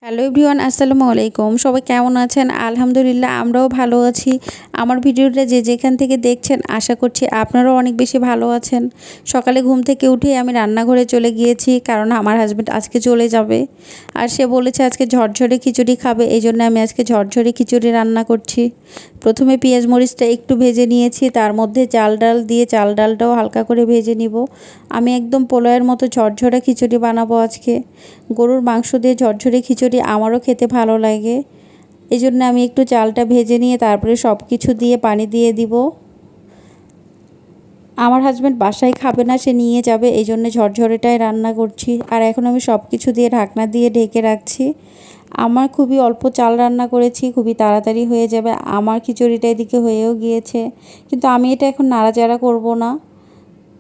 Hello everyone, আসসালামু আলাইকুম। সবাই কেমন আছেন? আলহামদুলিল্লাহ আমরাও ভালো আছি। আমার ভিডিওটা যে যেখান থেকে দেখছেন আশা করছি আপনারাও অনেক বেশি ভালো আছেন। সকালে ঘুম থেকে উঠেই আমি রান্নাঘরে চলে গিয়েছি, কারণ আমার হাজব্যান্ড আজকে চলে যাবে। আর সে বলেছে আজকে ঝরঝরে খিচুড়ি খাবে, এই জন্য আমি আজকে ঝরঝরে খিচুড়ি রান্না করছি। প্রথমে পেঁয়াজ মরিচটা একটু ভেজে নিয়েছি, তার মধ্যে চাল ডাল দিয়ে চাল ডালটাও হালকা করে ভেজে নিব। আমি একদম পোলাওয়ের মতো ঝরঝরে খিচুড়ি বানাবো আজকে। গরুর মাংস দিয়ে ঝরঝরে খিচুড়ি আমারও খেতে ভালো লাগে, এই জন্য আমি একটু চালটা ভেজে নিয়ে তারপরে সব কিছু দিয়ে পানি দিয়ে দিব। আমার হাজব্যান্ড বাসায় খাবে না, সে নিয়ে যাবে, এই জন্য ঝরঝরেটাই রান্না করছি। আর এখন আমি সব কিছু দিয়ে ঢাকনা দিয়ে ঢেকে রাখছি। আমার খুবই অল্প চাল রান্না করেছি, খুবই তাড়াতাড়ি হয়ে যাবে। আমার খিচুড়িটা এদিকে হয়েও গিয়েছে, কিন্তু আমি এটা এখন নাড়াচাড়া করব না,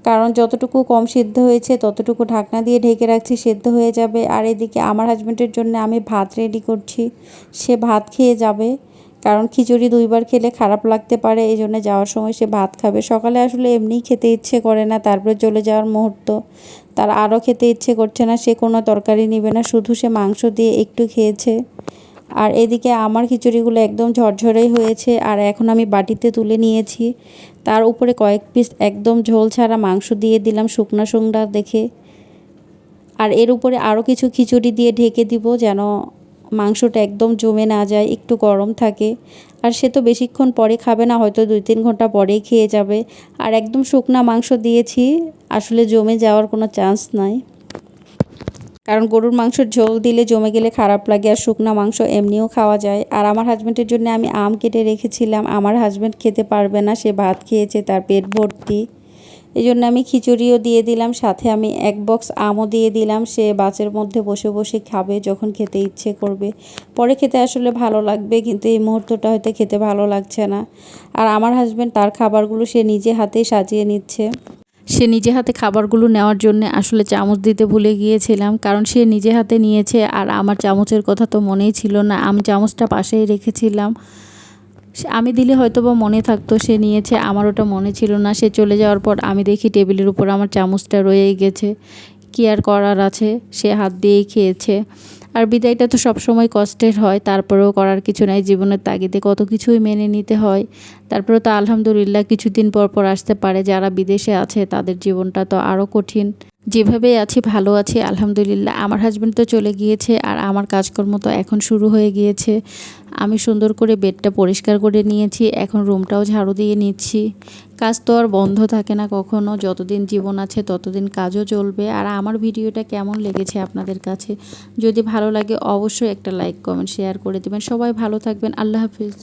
কারণ যতটুকু কম সিদ্ধ হয়েছে ততটুকু ঢাকনা দিয়ে ঢেকে রাখছি, সিদ্ধ হয়ে যাবে। আর এদিকে আমার হাজব্যান্ডের জন্য আমি ভাত রেডি করছি, সে ভাত খেয়ে যাবে। কারণ খিচুড়ি দুইবার খেলে খারাপ লাগতে পারে, এই জন্য যাওয়ার সময় সে ভাত খাবে। সকালে আসলে এমনিই খেতে ইচ্ছে করে না, তারপরে চলে যাওয়ার মুহূর্ত, তার আরও খেতে ইচ্ছে করছে না, সে কোনো তরকারি নেবে না, শুধু সে মাংস দিয়ে একটু খেয়েছে। আর এদিকে আমার খিচুড়িগুলো একদম ঝরঝরেই হয়েছে। আর এখন আমি বাটিতে তুলে নিয়েছি, তার উপরে কয়েক পিস একদম ঝোল ছাড়া মাংস দিয়ে দিলাম শুকনা শুকনা দেখে। আর এর উপরে আরও কিছু খিচুড়ি দিয়ে ঢেকে দিব, যেন মাংসটা একদম জমে না যায়, একটু গরম থাকে। আর সে তো বেশিক্ষণ পরে খাবে না, হয়তো 2-3 ঘন্টা পরেই খেয়ে যাবে। আর একদম শুকনা মাংস দিয়েছি, আসলে জমে যাওয়ার কোনো চান্স নাই, কারণ গরুর মাংসের ঝোল দিলে জমে গেলে খারাপ লাগে, আর শুকনা মাংস এমনিও খাওয়া যায়। আর আমার হাজব্যান্ডের জন্য আমি আম কেটে রেখেছিলাম, আমার হাজব্যান্ড খেতে পারবে না, সে ভাত খেয়েছে, তার পেট ভর্তি। এই জন্য আমি খিচুড়িও দিয়ে দিলাম, সাথে আমি 1 বক্স আমও দিয়ে দিলাম। সে বাসের মধ্যে বসে বসে খাবে, যখন খেতে ইচ্ছে করবে। পরে খেতে আসলে ভালো লাগবে, কিন্তু এই মুহূর্তটা হয়তো খেতে ভালো লাগছে না। আর আমার হাজব্যান্ড তার খাবারগুলো সে নিজে হাতেই সাজিয়ে নিচ্ছে। সে নিজে হাতে খাবারগুলো নেওয়ার জন্য আসলে চামচ দিতে ভুলে গিয়েছিলাম, কারণ সে নিজে হাতে নিয়েছে আর আমার চামচের কথা তো মনেই ছিল না, আমি চামচটা পাশেই রেখেছিলাম। আমি দিলে হয়তো বা মনে থাকতো, সে নিয়েছে, আমার ওটা মনে ছিল না। সে চলে যাওয়ার পর আমি দেখি টেবিলের উপর আমার চামচটা রয়েই গেছে। কি আর করার আছে, সে হাত দিয়েই খেয়েছে। আর বিদায়টা তো সবসময় কষ্টের হয়, তারপরেও করার কিছু নাই, জীবনের তাগিদে কত কিছুই মেনে নিতে হয়। তারপরেও তো আলহামদুলিল্লাহ কিছুদিন পর পর আসতে পারে। যারা বিদেশে আছে তাদের জীবনটা তো আরও কঠিন। যেভাবেই আছি ভালো আছি আলহামদুলিল্লাহ। আমার হাজব্যান্ড তো চলে গিয়েছে, আর আমার কাজকর্ম তো এখন শুরু হয়ে গিয়েছে। আমি সুন্দর করে বেডটা পরিষ্কার করে নিয়েছি, এখন রুমটাও ঝাড়ু দিয়ে নিচ্ছি। কাজ তো আর বন্ধ থাকে না কখনো, যতদিন জীবন আছে ততদিন কাজও চলবে। আর আমার ভিডিওটা কেমন লেগেছে আপনাদের কাছে? যদি ভালো লাগে অবশ্যই একটা লাইক কমেন্ট শেয়ার করে দেবেন। সবাই ভালো থাকবেন, আল্লাহ হাফিজ।